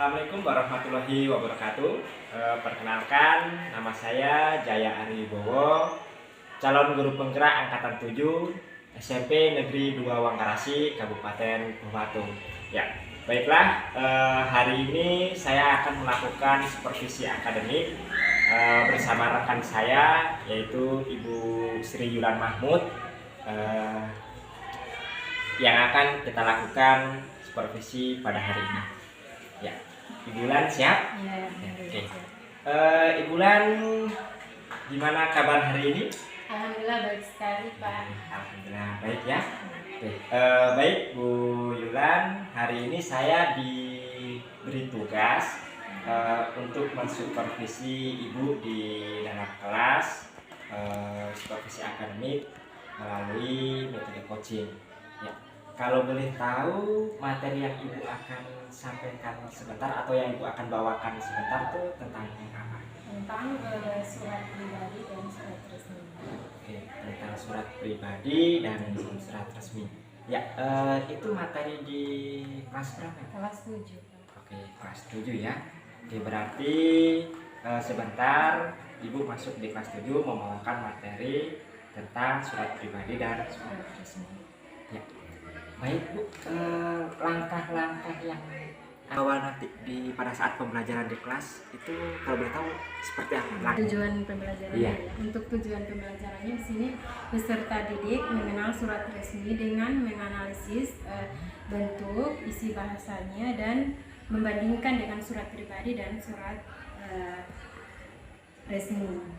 Assalamualaikum warahmatullahi wabarakatuh. Perkenalkan, nama saya Jaya Aribowo, calon guru penggerak angkatan 7 SMP Negeri 2 Wangkarasi, Kabupaten Batu. Ya, baiklah, hari ini saya akan melakukan supervisi akademik bersama rekan saya, yaitu Ibu Sri Yulan Mahmud, yang akan kita lakukan supervisi pada hari ini. Ya, Ibu Lan siap? Ya, Oke. Ibu Lan, gimana kabar hari ini? Alhamdulillah baik sekali, Pak. Alhamdulillah baik ya. Oke. Baik Bu Yulan, hari ini saya diberi tugas untuk mensupervisi Ibu di dalam kelas supervisi akademik melalui metode coaching. Ya. Kalau boleh tahu, materi yang Ibu akan sampaikan sebentar atau yang Ibu akan bawakan sebentar itu tentang yang apa? Tentang surat pribadi dan surat resmi. Oke, tentang surat pribadi dan surat resmi. Ya, itu materi di kelas berapa? Kelas 7. Oke, kelas 7 ya. Oke, berarti sebentar Ibu masuk di kelas 7 membawakan materi tentang surat pribadi dan surat resmi. Ya. Baik Bu, langkah-langkah yang awal nanti pada saat pembelajaran di kelas itu kalau boleh tahu seperti apa? Tujuan pembelajarannya. Iya. Untuk tujuan pembelajarannya di sini peserta didik mengenal surat resmi dengan menganalisis bentuk, isi bahasanya dan membandingkan dengan surat pribadi dan surat resmi.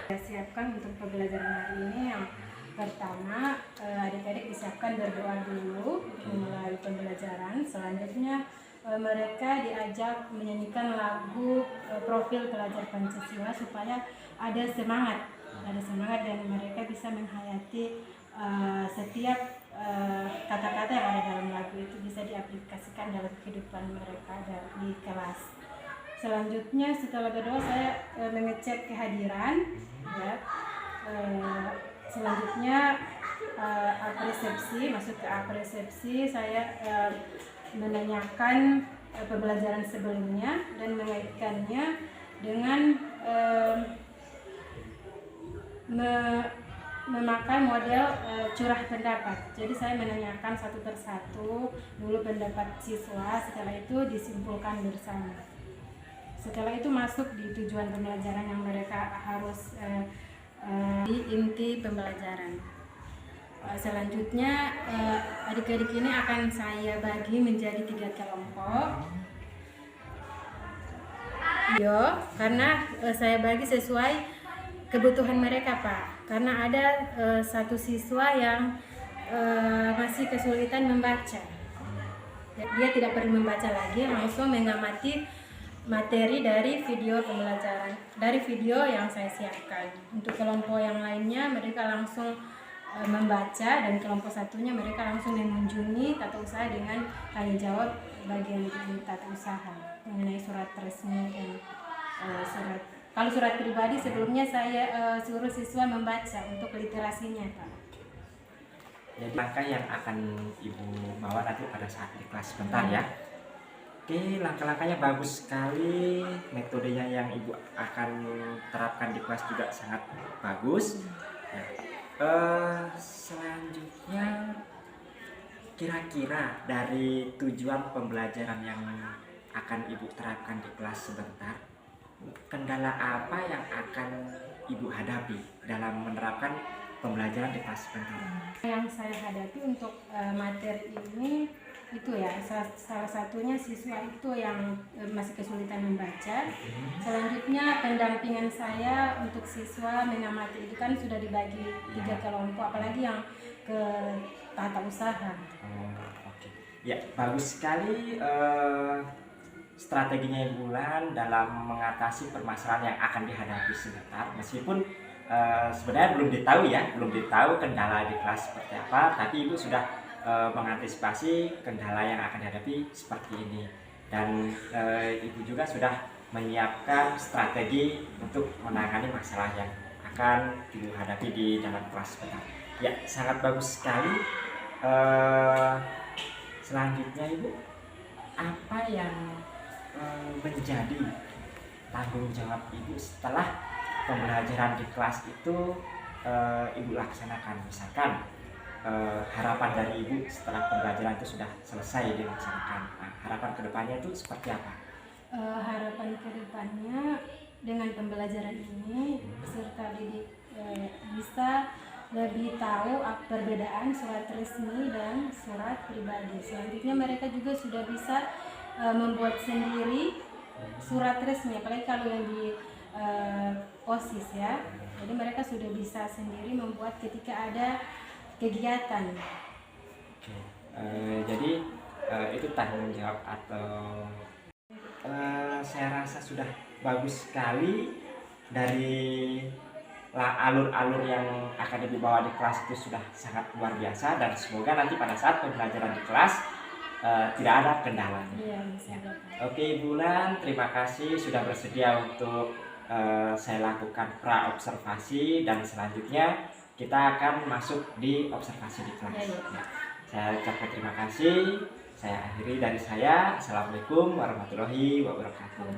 Saya siapkan untuk pembelajaran hari ini yang pertama, adik-adik disiapkan berdoa dulu memulai pembelajaran. Selanjutnya mereka diajak menyanyikan lagu profil pelajar Pancasila supaya ada semangat dan mereka bisa menghayati setiap kata-kata yang ada dalam lagu itu bisa diaplikasikan dalam kehidupan mereka di kelas. Selanjutnya setelah berdoa saya mengecek kehadiran ya. Selanjutnya apresiasi, masuk ke apresiasi, saya menanyakan pembelajaran sebelumnya dan mengaitkannya dengan memakai model curah pendapat. Jadi saya menanyakan satu persatu dulu pendapat siswa, setelah itu disimpulkan bersama. Setelah itu masuk di tujuan pembelajaran yang mereka harus di inti pembelajaran. Selanjutnya adik-adik ini akan saya bagi menjadi 3 kelompok. Karena saya bagi sesuai kebutuhan mereka, Pak. Karena ada satu siswa yang masih kesulitan membaca. Dia tidak perlu membaca lagi, langsung mengamati materi dari video pembelajaran, dari video yang saya siapkan. Untuk kelompok yang lainnya mereka langsung membaca, dan kelompok satunya mereka langsung mengunjungi tata usaha dengan tanya jawab bagian di tata usaha mengenai surat resmi dan surat. Kalau surat pribadi sebelumnya saya suruh siswa membaca untuk literasinya, Pak. Jadi langkah yang akan Ibu bawa nanti pada saat di kelas sebentar ya. Oke, langkah-langkahnya bagus sekali, metodenya yang Ibu akan terapkan di kelas juga sangat bagus. Ya. Selanjutnya, kira-kira dari tujuan pembelajaran yang akan Ibu terapkan di kelas sebentar, kendala apa yang akan Ibu hadapi dalam menerapkan pembelajaran di kelas sebentar? Yang saya hadapi untuk materi ini itu ya, salah satunya siswa itu yang masih kesulitan membaca. Selanjutnya pendampingan saya untuk siswa mengamati itu kan sudah dibagi 3 kelompok, apalagi yang ke tata usaha. Oke. Ya, bagus sekali strateginya Ibu Lan dalam mengatasi permasalahan yang akan dihadapi sebentar. Meskipun sebenarnya belum ditahu kendala di kelas seperti apa, tapi Ibu sudah mengantisipasi kendala yang akan dihadapi seperti ini, dan Ibu juga sudah menyiapkan strategi untuk menangani masalah yang akan Ibu hadapi di dalam kelas sebentar. Ya, sangat bagus sekali. Selanjutnya Ibu, apa yang menjadi tanggung jawab ibu setelah pembelajaran di kelas itu ibu laksanakan? Misalkan harapan dari ibu setelah pembelajaran itu sudah selesai dilaksanakan, nah, harapan kedepannya itu seperti apa? Harapan kedepannya dengan pembelajaran ini peserta didik bisa lebih tahu perbedaan surat resmi dan surat pribadi. Selanjutnya mereka juga sudah bisa membuat sendiri surat resmi, apalagi kalau yang di OSIS ya. Jadi mereka sudah bisa sendiri membuat ketika ada kegiatan. Oke. Jadi itu tanggung jawab atau saya rasa sudah bagus sekali dari alur-alur yang akan dibawa di kelas itu sudah sangat luar biasa, dan semoga nanti pada saat pembelajaran di kelas tidak ada kendalanya. Iya, Oke, Ibu Ulan, terima kasih sudah bersedia untuk saya lakukan pra-observasi, dan selanjutnya kita akan masuk di observasi di kelas. Ya. Saya ucapkan terima kasih. Saya akhiri dari saya. Assalamualaikum warahmatullahi wabarakatuh.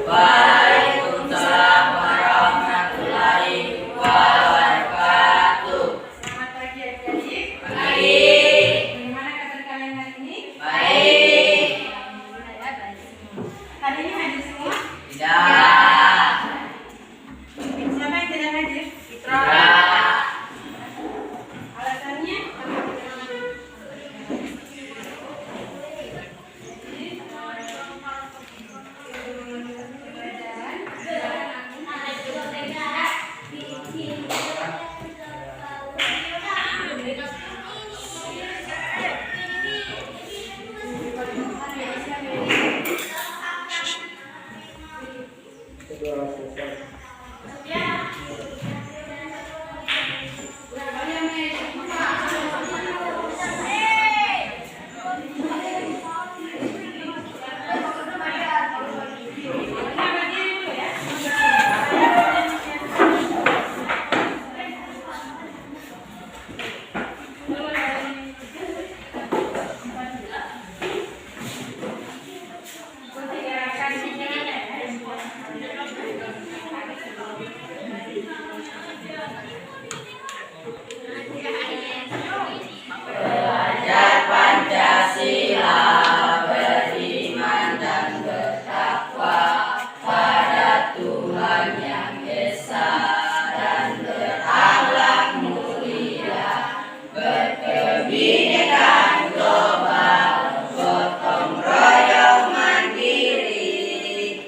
Waalaikumsalam warahmatullahi wabarakatuh. Selamat pagi adik-adik. Baik. Bagaimana kabar kalian hari ini? Baik. Alhamdulillah ya, baik semua. Hari ini hadir semua? Tidak. Siapa yang tidak hadir? Tidak. Alasannya? Belajar Pancasila, beriman dan bertakwa pada Tuhan Yang Esa, dan berakhlak mulia, berkebinekaan global, gotong royong mandiri,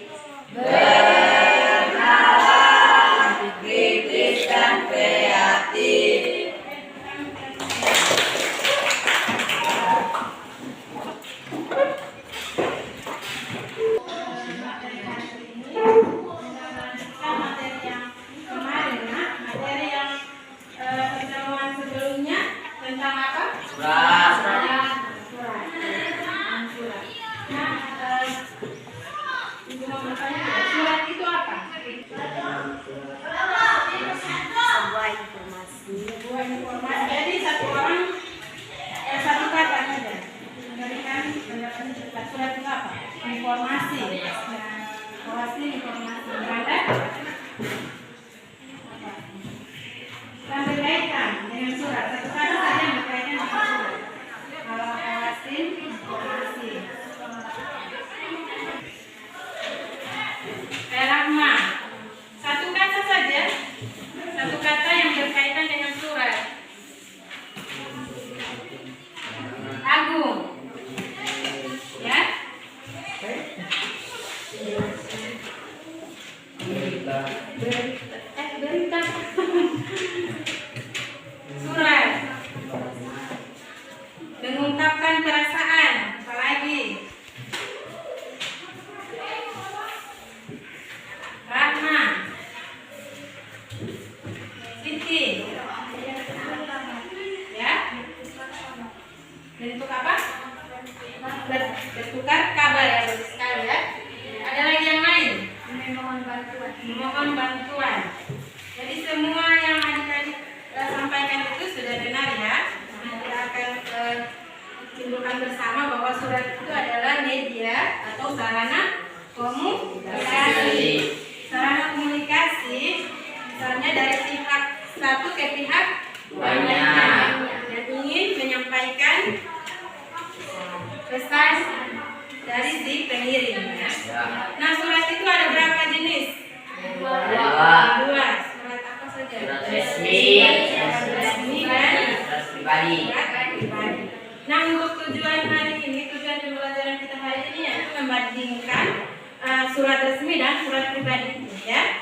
bernalar, kritis dan kreatif. Materi yang kemarin, materi yang pertemuan sebelumnya tentang apa? Surat. Nah, Ibu mau bertanya, surat itu apa? Sebuah informasi. Jadi satu orang satu kata saja. Berikan pendapatnya cepat. Surat itu apa? Informasi. Awasi informasi. Ada? Dan berkaitan dengan surat. Satu kata saja yang berkaitan dengan surat. Awasi informasi. Rahma. Satu kata saja. Satu kata yang berkaitan dengan surat. Agung. Ya? Berita. Surat. Mengungkapkan perasaan. Apalagi? Rahma. Siti. Ya? Bentuk apa? Bertukar kabar ya, bagus sekali ya. Ada lagi yang lain? Memohon bantuan. Jadi semua yang adik-adik sampaikan itu sudah benar ya. Kita akan simpulkan bersama bahwa surat itu adalah media besarnya dari pihak satu ke pihak lainnya dan ingin menyampaikan pesan dari si pengirim ya. Nah, surat itu ada berapa jenis? Dua. Surat apa saja? surat resmi, Surat resmi dan surat pribadi. surat pribadi. Nah, untuk tujuan hari ini, tujuan pembelajaran kita hari ini yaitu membandingkan surat resmi dan surat pribadi ya.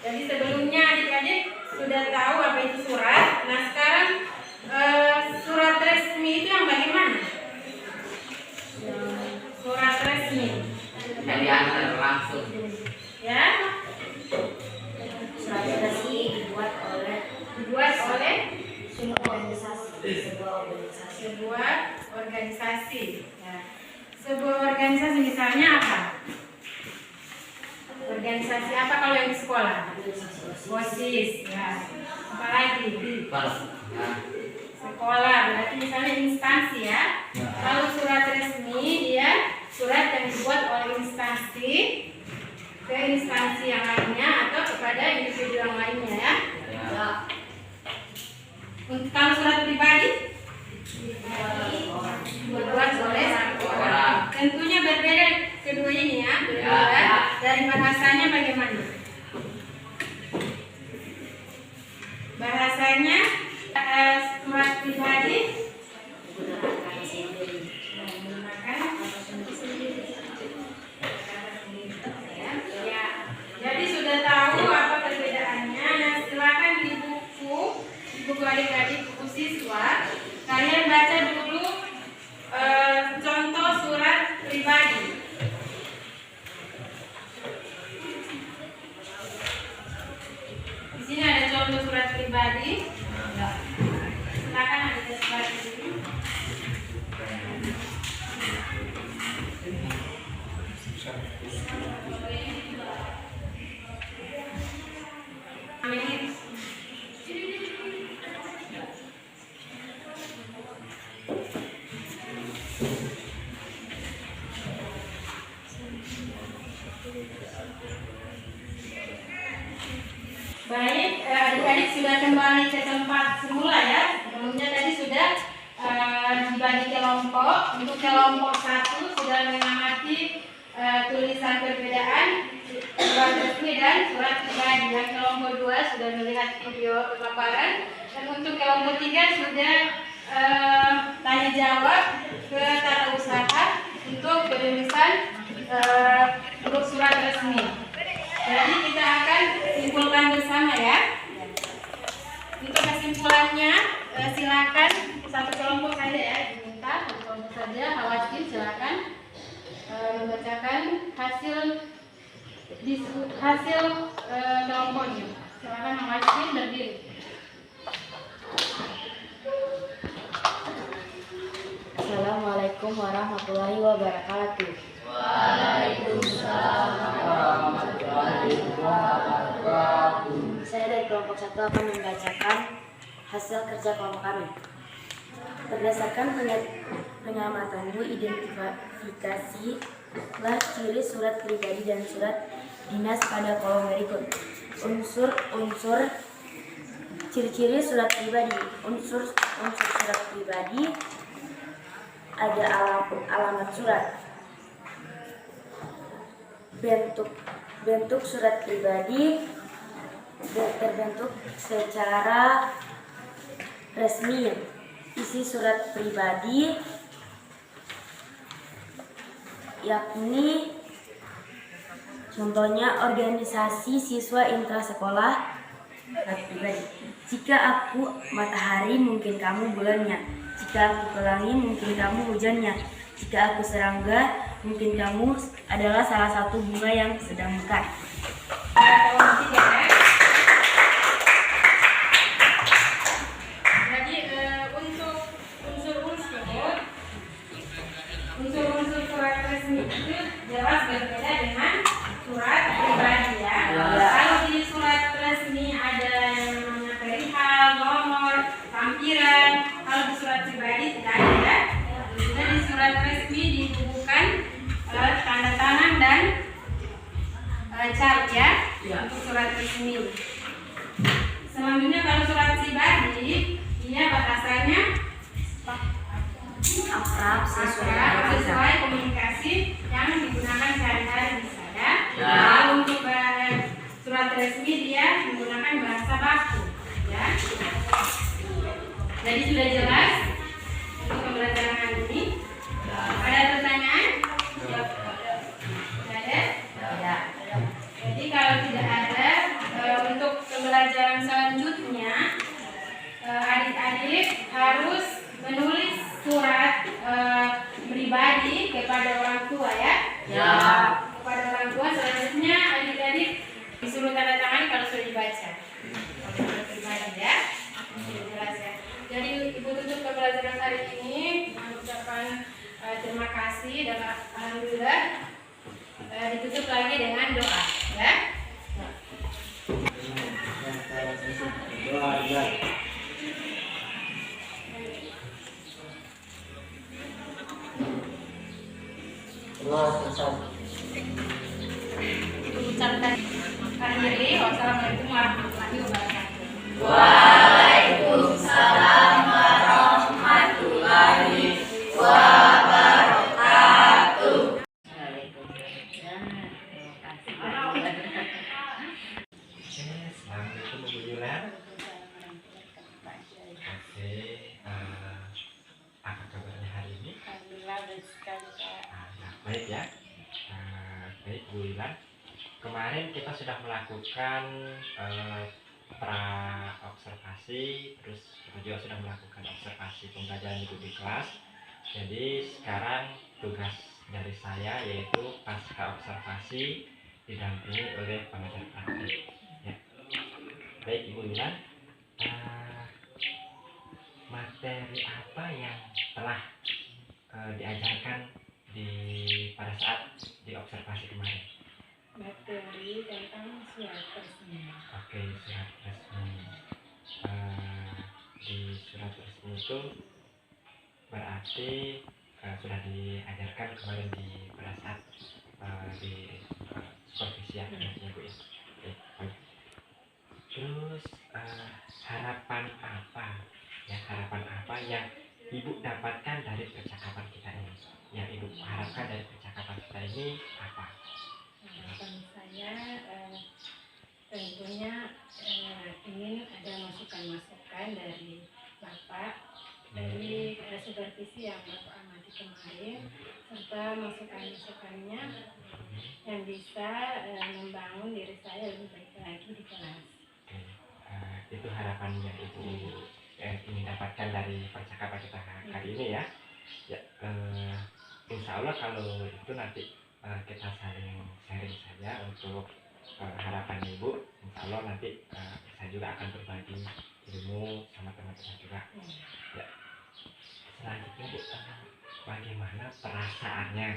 Jadi sebelumnya adik-adik sudah tahu apa itu surat. Nah, sekarang surat resmi itu yang bagaimana? Surat resmi Yang diantar langsung. ya, Surat resmi dibuat oleh sebuah organisasi. Ya. Sebuah organisasi misalnya apa? Organisasi apa kalau yang di sekolah? OSIS ya. Apalagi di sekolah, berarti misalnya instansi ya. Kalau surat resmi dia surat yang dibuat oleh instansi ke instansi yang lainnya atau kepada individu yang lainnya ya. Untuk kalau surat pribadi dibuat oleh satu orang. Tentunya berbeda kedua ini ya. Berbeda dari bahasanya bagaimana? Bahasanya surat pribadi menggunakan ya. Jadi sudah tahu apa perbedaannya. Nah, silakan di buku adik-adik, buku siswa, kalian baca dulu contoh surat pribadi. Di sini ada contoh surat pribadi. Silakan adik-adik baca dulu. Baik, adik-adik sudah kembali ke tempat semula ya. Sebelumnya tadi sudah dibagi kelompok. Untuk kelompok 1 sudah mengamati tulisan perbedaan surat resmi dan surat pribadi. Yang kelompok 2 sudah melihat video pemaparan. Dan untuk kelompok 3 sudah tanya jawab ke tata usaha untuk penulisan untuk surat resmi. Jadi kita akan simpulkan bersama ya. Untuk kesimpulannya silakan satu kelompok saja ya, diminta satu kelompok saja. Hawasin silakan membacakan hasil kelompoknya. Silakan Hawasin berdiri. Assalamualaikum warahmatullahi wabarakatuh. Waalaikumsalam warahmatullahi wabarakatuh. Saya dari kelompok 1 akan membacakan hasil kerja kelompok kami. Berdasarkan pengamatanmu, identifikasilah ciri surat pribadi dan surat dinas pada kolom berikut. Unsur ciri-ciri surat pribadi. Unsur surat pribadi ada alamat surat. Bentuk surat pribadi terbentuk secara resmi. Isi surat pribadi yakni contohnya organisasi siswa intrasekolah. Pribadi. Jika aku matahari, mungkin kamu bulannya. Jika aku pelangi, mungkin kamu hujannya. Jika aku serangga, mungkin kamu adalah salah satu bunga yang sedang mekar. Jadi untuk unsur surat resmi itu jelas berbeda dengan surat pribadi ya. Kalau di surat resmi ada yang namanya perihal, nomor, lampiran. Kalau di surat pribadi tidak ada. Jadi di surat resmi dibubuhkan tanda tangan dan cat ya. untuk surat resmi. Selanjutnya kalau surat pribadi, dia bahasanya akrab sesuai komunikasi yang digunakan sehari-hari misalnya. Ya. Kalau untuk surat resmi dia menggunakan bahasa baku, ya. Jadi sudah jelas untuk pembelajaran hari ini. Ada pertanyaan? Tidak ada? Ya. Jadi kalau tidak ada, untuk pembelajaran selanjutnya adik-adik harus menulis surat pribadi kepada orang tua, ya. Ya. Kepada orang tua selanjutnya adik-adik disuruh tanda tangan kalau sudah dibaca. Kalau surat pribadi, ya. Sudah jelas, ya. Jadi ibu tutup pembelajaran hari ini dengan ucapan terima kasih dan alhamdulillah. Ditutup lagi dengan doa, ya. Ucapkan akhiri. Wassalamualaikum warahmatullahi wabarakatuh. Waalaikumsalam warahmatullahi wabarakatuh. Assalamualaikum Bu Yulan. Oke, apa kabarnya hari ini? Alhamdulillah baik sekali, Pak. Baik ya. Baik Bu Yulan. Kemarin kita sudah melakukan pra observasi, terus kita juga sudah melakukan observasi pembelajaran ibu di kelas. Jadi sekarang tugas dari saya yaitu pasca observasi didampingi oleh pengajar praktik. Ya. Baik Ibu Yulan, materi apa yang telah diajarkan pada saat di observasi kemarin? Materi tentang surat resmi. Oke, surat resmi. Di surat resmi itu berarti sudah diajarkan kemarin pada saat di supervisi ya, Bu ya. Oke, baik. Terus harapan apa yang Ibu dapatkan dari percakapan kita ini? Yang Ibu harapkan dari percakapan kita ini apa? Harapan saya tentunya ingin ada masukan-masukan dari Bapak dari supervisi yang Bapak amati kemarin, serta masukan-masukannya yang bisa membangun diri saya lebih baik lagi di kelas. Oke, itu harapannya Ibu ingin dapatkan dari percakapan kita kali ini ya. Ya, insya Allah kalau itu nanti kita saling sharing saja untuk harapan Ibu. Insya Allah nanti saya juga akan berbagi ilmu sama teman-teman juga. Ya. Selanjutnya Bu, bagaimana perasaannya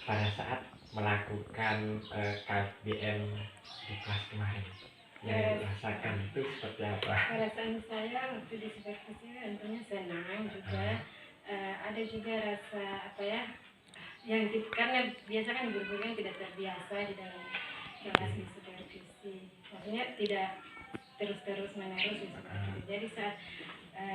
pada saat melakukan KBM di kelas kemarin? Yang dirasakan itu seperti apa? Perasaan saya waktu di supervisi tentunya senang juga. Ada juga rasa yang karena biasa kan guru-guru yang tidak terbiasa di dalam kelas di supervisi, maksudnya tidak terus menerus di supervisi. Jadi saat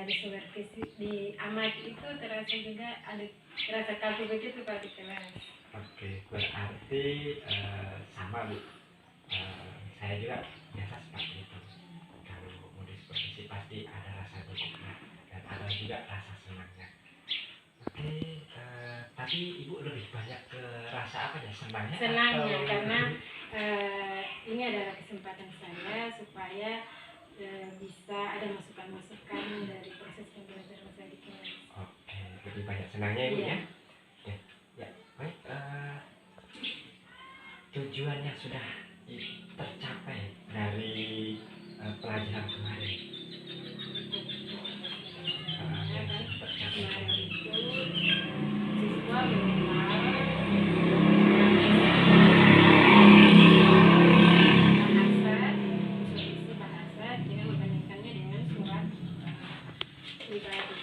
di supervisi di amati itu terasa juga ada rasa kaku begitu Pak di kelas. Oke, berarti sama Bu. Saya juga biasa seperti itu. Kalau mau di supervisi pasti ada rasa dukanya dan ada juga rasa senangnya. Oke, tapi Ibu lebih banyak ke rasa apa ya? Senangnya Karena ini adalah kesempatan saya supaya bisa ada masukan-masukan dari proses pembelajaran saya di kelas. Oke, lebih banyak senangnya Ibu ya? Ya, baik. Tujuannya sudah tercapai dari pelajaran kemarin. Yang tercapai kemarin. Siswa mengenal bahasa dengan membandingkannya dengan surat pribadi.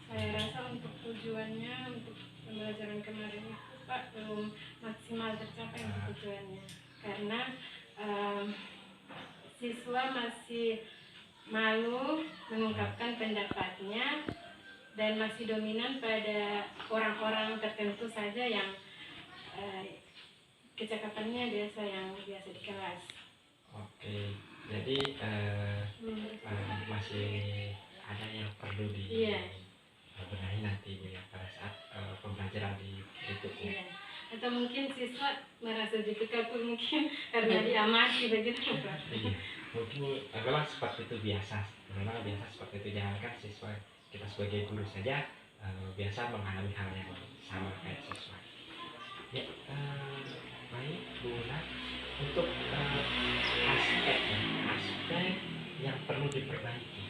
Saya rasa untuk tujuannya untuk pembelajaran kemarin itu Pak belum maksimal tercapai untuk tujuannya, karena eh, siswa masih malu mengungkapkan pendapatnya dan masih dominan pada orang-orang tertentu saja yang kecakapannya yang biasa di kelas. Oke, jadi masih ada yang perlu dibenahi nanti Bu ya pada saat pembelajaran di berikutnya. Iya. Atau mungkin siswa merasa dikekang mungkin karena diamati begitu Pak. Iya, mungkin memang seperti itu biasa. Memang biasa seperti itu, jangankan siswa, kita sebagai guru saja biasa mengalami hal yang sama kayak siswa. Ya, baik Bu Una, untuk aspek yang perlu diperbaiki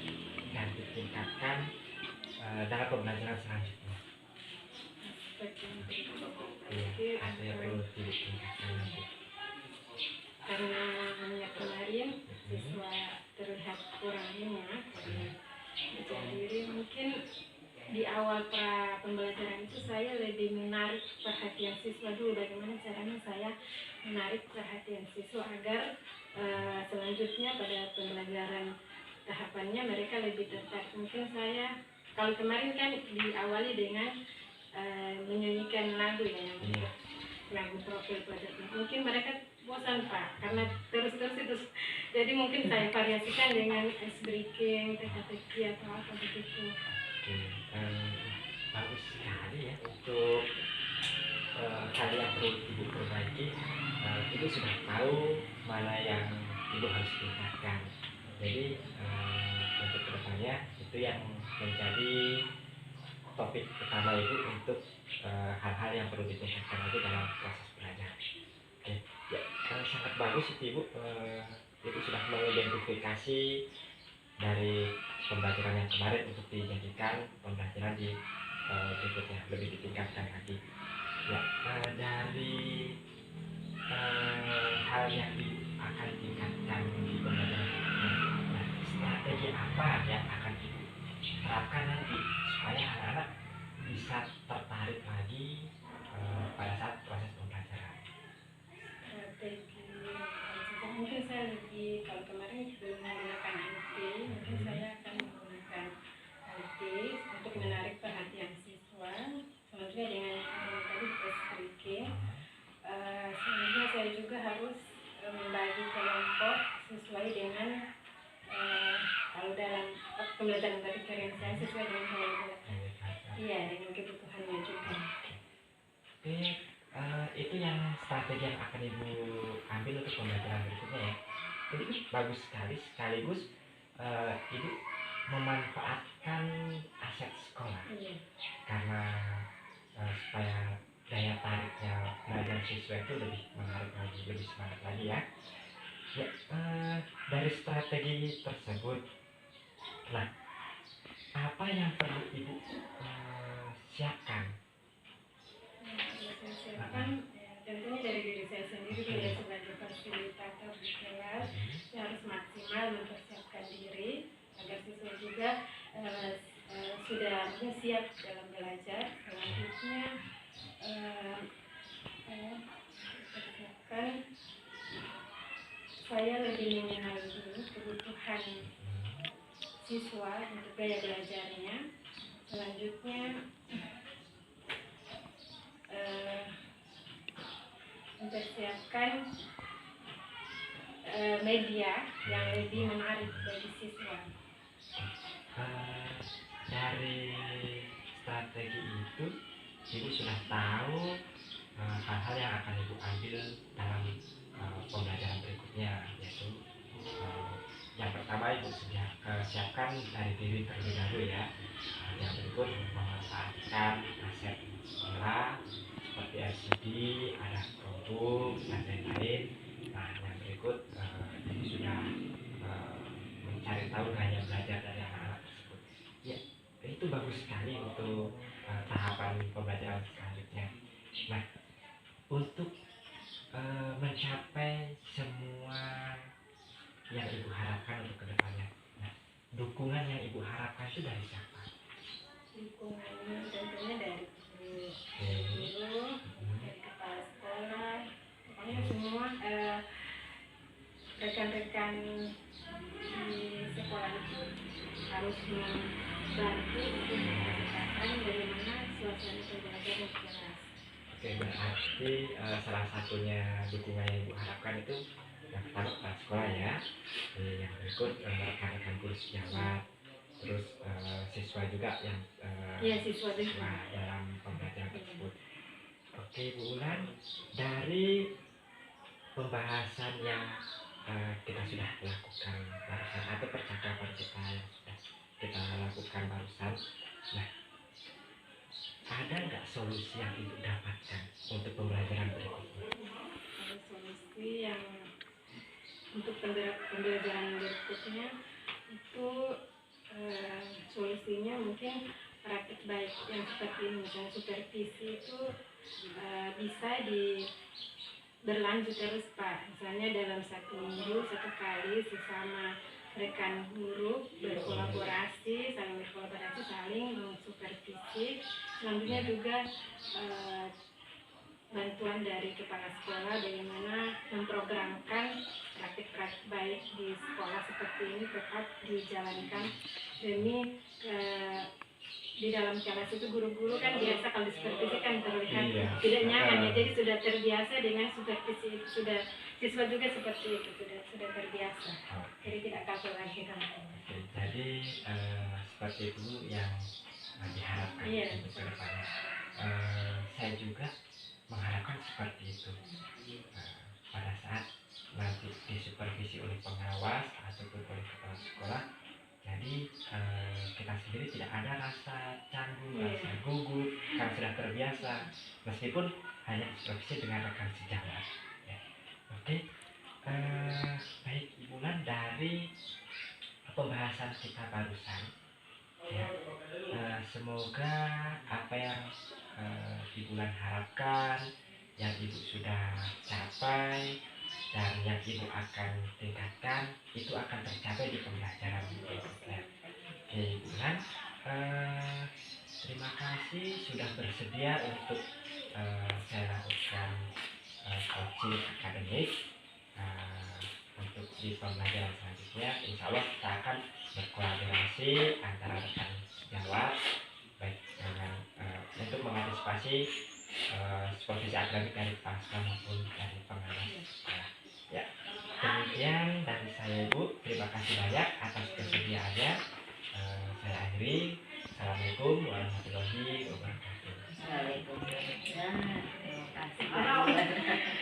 dan ditingkatkan dalam pembelajaran selanjutnya. Iya, ada yang perlu ditingkatkan nanti. Karena kemarin siswa terlihat kurang minat percaya diri, mungkin di awal pembelajaran itu saya lebih menarik perhatian siswa dulu. Bagaimana caranya saya menarik perhatian siswa agar selanjutnya pada pembelajaran tahapannya mereka lebih tertarik. Mungkin saya kalau kemarin kan diawali dengan menyanyikan lagu ya, yang lagu profil pelajar. Mungkin mereka bosan Pak karena terus itu. Jadi mungkin saya variasikan dengan ice breaking, teka-teki atau apa begitu. Oke, bagus sekali ya untuk hal yang perlu Ibu perbaiki. Ibu sudah tahu mana yang Ibu harus tingkatkan. Jadi untuk kedepannya itu yang menjadi topik utama Ibu untuk hal-hal yang perlu ditingkatkan lagi dalam proses belajar. Oke, ya, sangat bagus itu Ibu. Ibu sudah mengidentifikasi dari pembelajaran yang kemarin untuk dijadikan pembelajaran di berikutnya, lebih ditingkatkan lagi. Ya, dari hal yang akan ditingkatkan di pembelajaran berikutnya, strategi apa yang akan diterapkan nanti supaya anak-anak bisa tertarik lagi pada saat proses pembelajaran? Strategi mungkin saya lebih, kalau kemarin belum menggunakan IT, mungkin saya akan menggunakan IT untuk menarik perhatian siswa. Selanjutnya dengan tadi ice breaking. Selanjutnya saya juga harus membagi kelompok sesuai dengan kalau dalam pembelajaran tadi keren saya sesuai dengan dengan kebutuhannya juga. Oke, itu yang strategi yang akan Ibu ambil untuk pembelajaran berikutnya ya. Jadi bagus sekali, sekaligus Ibu memanfaatkan aset sekolah. Karena supaya daya tariknya belajar siswa itu lebih menarik lagi, lebih semangat lagi ya. Ya, dari strategi tersebut, nah apa yang perlu Ibu siapkan? Tentunya dari diri saya sendiri sebagai fasilitator di kelas, saya harus maksimal mempersiapkan diri agar siswa juga sudah siap dalam belajar. Selanjutnya saya lebih mengenal dulu kebutuhan siswa untuk gaya belajarnya. Selanjutnya mempersiapkan media yang lebih menarik bagi siswa. Dari strategi itu Ibu sudah tahu hal-hal yang akan Ibu ambil dalam pembelajaran berikutnya, yaitu yang pertama Ibu siapkan dari diri terlebih dahulu ya. Yang berikut memanfaatkan aset sekolah seperti LCD, ada Chromebook dan lain-lain. Nah, yang berikut Ibu sudah mencari tahu gaya belajar dari anak-anak tersebut. Ya, itu bagus sekali untuk tahapan pembelajaran selanjutnya. Nah, untuk mencapai semua yang Ibu harapkan untuk kedepannya, nah, dukungan yang Ibu harapkan itu dari siapa? Dukungannya tentunya dari guru, dari kepala sekolah, pokoknya semua rekan-rekan di sekolah itu harus membantu untuk mengatakan bagaimana suasana pembelajaran di kelas. Oke, berarti salah satunya dukungan yang Ibu harapkan itu yang pertama kepala sekolah ya, yang berikut rekan-rekan guru sejawat, terus siswa juga yang Iya, siswa juga. dalam pembelajaran tersebut. Oke, Bu Ulan, dari pembahasan yang kita sudah lakukan barusan atau percakapan kita yang sudah kita lakukan barusan, nah ada nggak solusi yang Ibu dapatkan untuk pembelajaran berikutnya? Ada solusi yang untuk pembelajaran berikutnya itu solusinya mungkin praktik baik yang seperti ini, misalnya supervisi itu bisa berlanjut terus Pak, misalnya dalam 1 minggu 1 kali sesama rekan guru berkolaborasi, saling mensupervisi. Selanjutnya juga bantuan dari kepala sekolah bagaimana memprogramkan praktik-praktik baik di sekolah seperti ini tetap dijalankan demi di dalam kelas itu guru-guru kan biasa kalau supervisi kan terlihat tidak nyaman ya, jadi sudah terbiasa dengan supervisi itu, sudah siswa juga seperti itu sudah terbiasa, jadi tidak kaku lagi kan. Oke, jadi seperti itu yang diharapkan untuk kedepannya. Saya juga mengharapkan seperti itu pada saat nanti disupervisi oleh pengawas ataupun oleh kepala sekolah. Jadi kita sendiri tidak ada rasa canggung, rasa gugup, karena sudah terbiasa meskipun hanya supervisi dengan rekan sejawat. Ya. Oke, baik Ibu Ulan, dari pembahasan kita barusan, ya, semoga apa yang Ibu Ulan harapkan, yang Ibu sudah capai, dan yang Ibu akan tingkatkan itu akan tercapai di pembelajaran berikutnya. Oke, Ibu Ulan, terima kasih sudah bersedia untuk saya lakukan coaching akademik untuk di pembelajaran selanjutnya. Insya Allah kita akan berkolaborasi antara rekan sejawat baik dengan untuk mengantisipasi supervisi akademik dari kepala sekolah maupun dari pengawas sekolah. Ya, demikian dari saya Ibu. Terima kasih banyak atas kesediaannya. Saya akhiri. Assalamualaikum warahmatullahi wabarakatuh. Waalaikumsalam. Terima kasih.